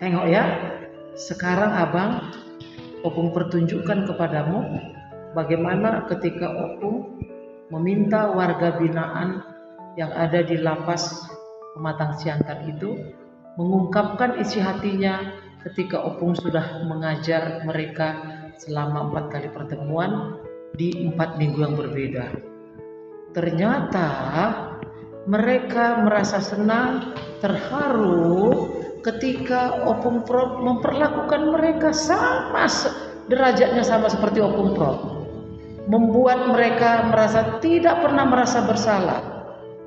Tengok ya, sekarang Opung pertunjukkan kepadamu bagaimana ketika Opung meminta warga binaan yang ada di lapas Pematang Siantar itu mengungkapkan isi hatinya ketika Opung sudah mengajar mereka selama 4 kali pertemuan di 4 minggu yang berbeda. Ternyata mereka merasa senang, terharu ketika Opung Prop memperlakukan mereka derajatnya sama seperti Opung Prop, membuat mereka tidak pernah merasa bersalah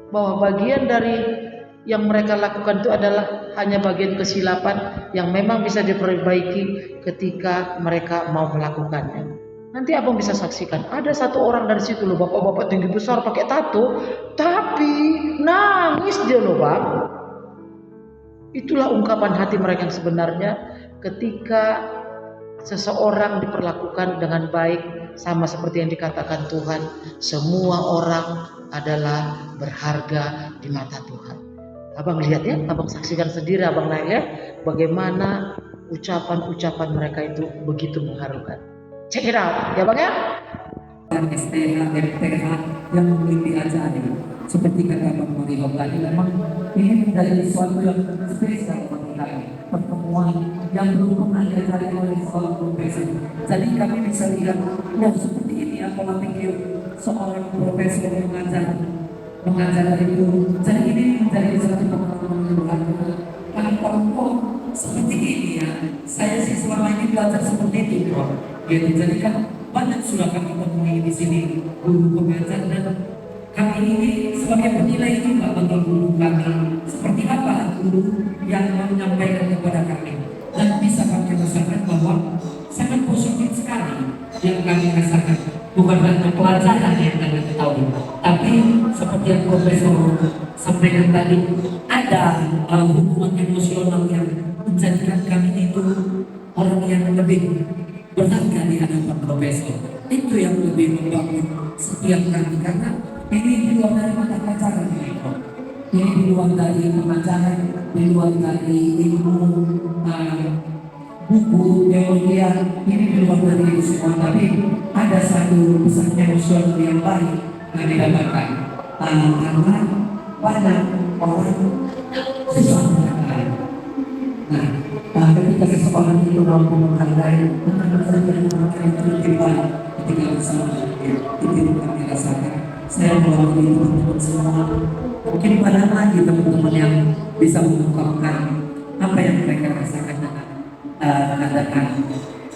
bahwa bagian dari yang mereka lakukan itu adalah hanya bagian kesilapan yang memang bisa diperbaiki ketika mereka mau melakukannya. Nanti abang bisa saksikan, ada satu orang dari situ loh, bapak-bapak tinggi besar pakai tato, tapi nangis dia loh bang. Itulah ungkapan hati mereka yang sebenarnya ketika seseorang diperlakukan dengan baik, sama seperti yang dikatakan Tuhan, semua orang adalah berharga di mata Tuhan. Abang lihat ya, abang saksikan sendiri, abang naik ya, bagaimana ucapan-ucapan mereka itu begitu mengharukan. Check it out, ya bang ya. STH, MTH yang memiliki acara seperti kata Bang Mario tadi, memang ini menjadi sesuatu yang spesial bagi kami, pertemuan yang belum pernah diajari oleh seorang profesor. Jadi kami bisa lihat, loh seperti ini ya pola pikir seorang profesor mengajar itu. Jadi ini menjadi satu pengalaman yang luar biasa. Kalau seperti ini ya, saya sih selama ini belajar seperti itu, bro. Gitu. Jadi kan banyak sudah kami temui di sini guru pengajar, dan kami ini sebagai penilai juga bagi guru kami. Seperti apa guru yang menyampaikan kepada kami, dan bisa kami rasakan bahwa sangat positif sekali yang kami rasakan. Bukan hanya pelajaran yang kami tahu, tapi seperti yang Profesor sampaikan tadi, ada hubungan emosional yang menjadikan kami itu orang yang lebih berharga di hadapan Profesor. Itu yang lebih membangun setiap kali, karena ini di luar dari mata pelajaran ini, ini di luar dari pengajaran, di luar dari ilmu buku teori, ini di luar dari semua, tapi ada satu pesan emosional yang baik yang didapatkan karena banyak orang susah menghargai. Nah, ketika seseorang itu mampu menghargai, benar-benar menghargai itu baik ketika bersama itu yang kami rasakan. Saya mewakili teman-teman semua, mungkin banyak lagi teman-teman yang bisa mengungkapkan apa yang mereka rasakan dengan katakan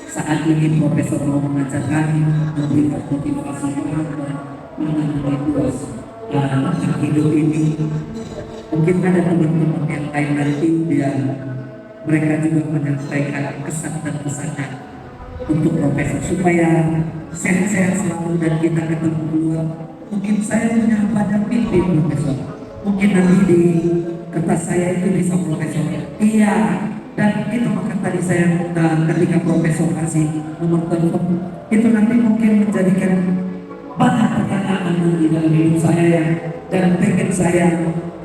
saat ini Profesor mau mengajar kami, memberikan motivasi mengenai tentang hidup ini. Mungkin ada teman-teman yang lain nanti mereka juga menyampaikan kesan dan pesannya untuk Profesor supaya sehat-sehat selalu dan kita ketemu dua. Mungkin saya punya banyak mimpi Profesor. Mungkin nanti di kertas saya itu bisa Profesor. Iya. Dan itu maka tadi saya ketika Profesor kasih nomor telepon itu nanti mungkin menjadikan banyak pertanyaan nanti dalam hidup saya dan pengen saya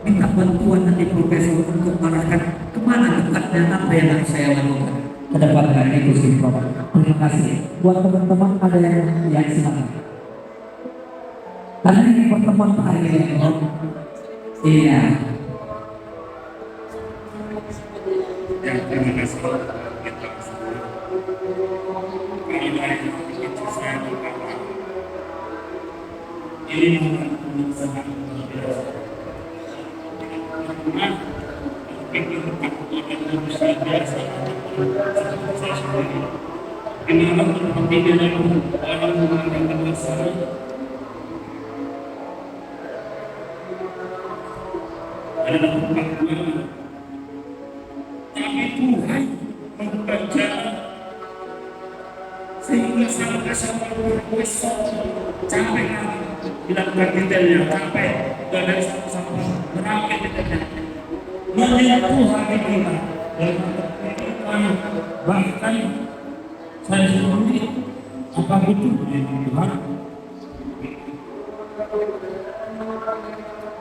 minta bantuan nanti Profesor untuk mengarahkan kemana dekatnya apa yang harus saya lakukan ke depan hari itu sih Prof. Terima kasih. Buat teman-teman ada yang silakan. Karena ini pertemuan terakhir ya Prof. Iya. Terima kasih. Ini sangat biasa. Kenapa memilih orang menggunakan bahasa? Adalah pengakuan. Tapi Tuhan membaca sehingga sama-sama besok capek dilakukan detailnya, capek dan dari sama-sama merapi detailnya. Menyentuh hati kita dan bahkan saya sendiri apa betul Tuhan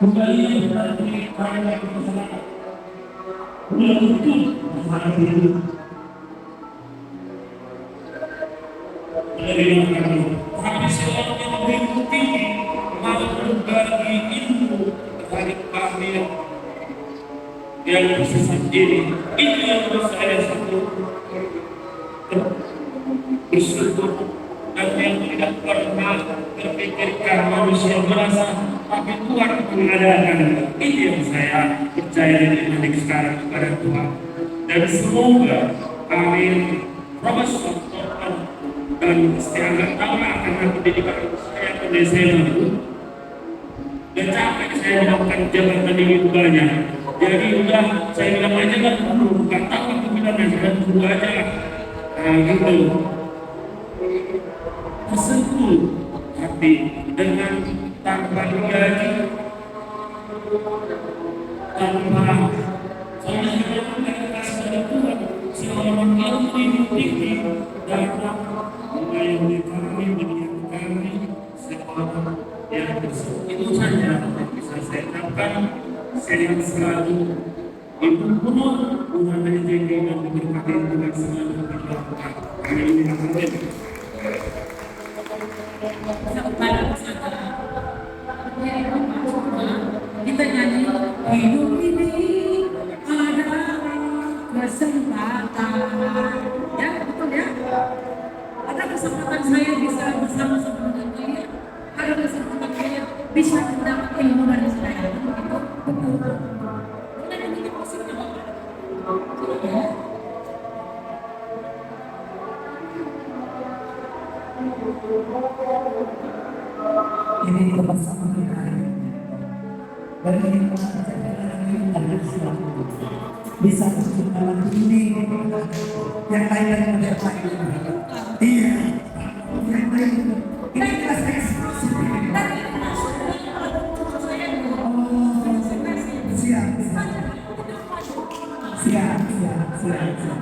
kembali dari karya kesalahan Udah betul masalah itu menerima kamu. Tapi seorang yang berilmu tinggi mau berbagi ilmu terhadap kami yang tersesat ini. Itu yang membuat saya satu bersyukur dan yang tidak pernah terpikirkan manusia merasa tapi Tuhan mengadakan. Ini yang saya percaya dan iman sekarang kepada Tuhan. Dan semoga kami profesor dan setiap tahun akan pendidikan saya pada SMA itu dan capek saya mendapatkan jabatan ini banyak. Jadi udah saya bilang aja kan bukan tahu aku bilangnya saya tunggu aja lah. Nah gitu tersentuh hati dengan tanpa digaji tanpa soalnya kita kasih dari Tuhan seorang yang tinggi dapat mengayomi kami mendidik kami seorang yang bersih. Itu saja yang bisa saya katakan. Saya selalu ibu penuh Tuhan menjaga dan memberkati Tuhan selalu berdoa. Amin. Kita nyanyi hidup ini adalah kesempatan, ya betul ya. Ada kesempatan saya bisa bersama-sama dengan kalian, ada kesempatan saya bisa mendapat ilmu dari saya, begitu betul. Kita nyanyi positif ya. Ini kebersamaan kita dari bisa menciptakan ini yang lain dari yang lain. Iya, yang lain ini kita ekspresi. Siap, siap, siap, siap, siap.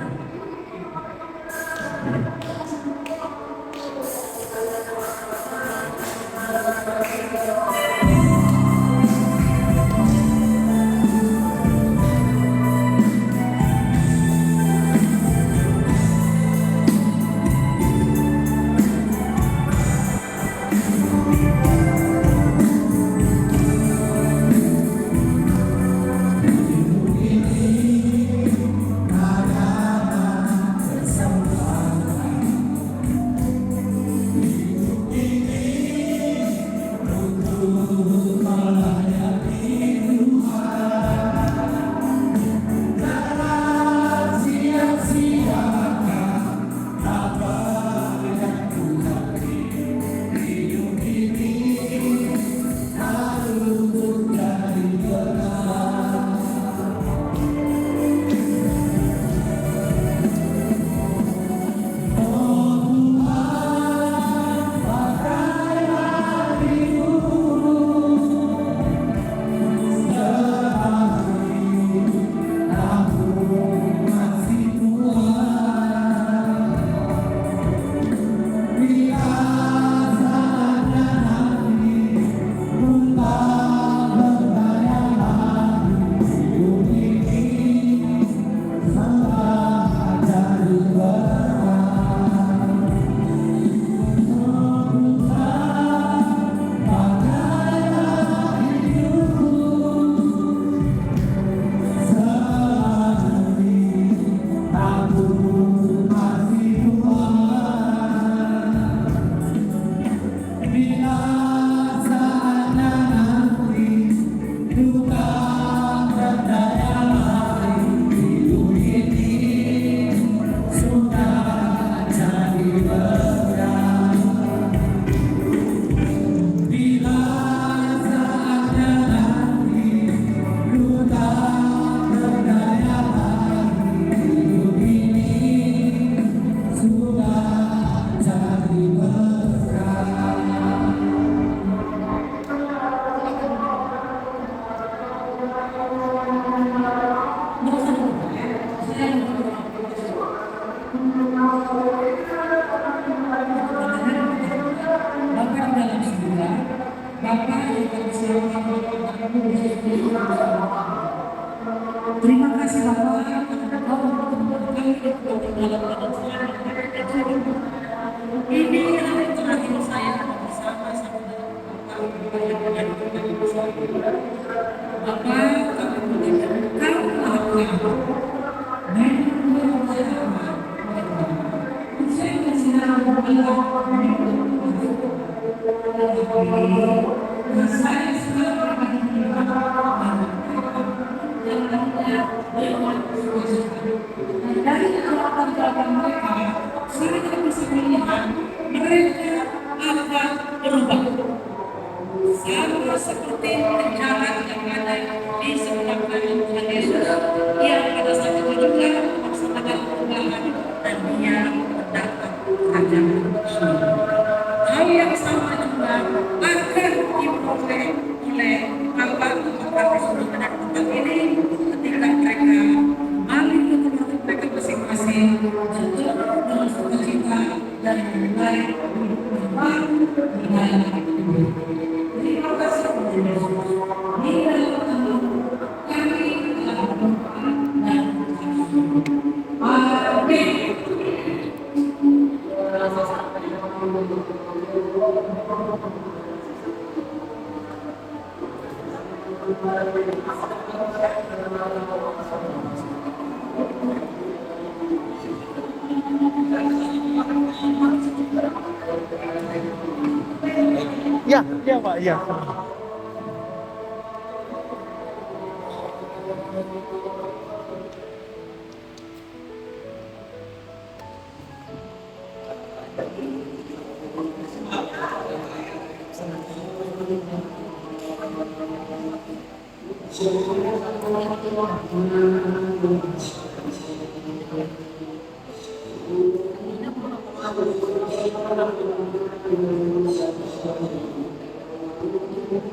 Bapak yang bersama Terima kasih Bapak karena Kau mempertemukan kami di dalam badan selamat. Ini hari terakhir saya bersama Bapak yang kami bersama. Bapak, kami mendengar Kau melakukan saya kasih nama saya dari jawaban-jawaban mereka, saya tidak bisa melihat mereka akan berubah. Sama seperti penjahat yang ada di sebelah kanan Tuhan Yesus, yang pada saat itu juga melaksanakan perubahan dan dia mendapat kerajaan surga. Hal yang sama juga akan diperoleh oleh Bapak di surga dan tempat ini ketika mereka kembali ke tempat mereka masing-masing untuk dengan sukacita dan memulai hidup yang baru di dalam hidup. Terima kasih kepada Yesus. Di dalam nama kami telah berdoa dan bersyukur. Amin. Ya, ya Pak, ya.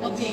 Oke.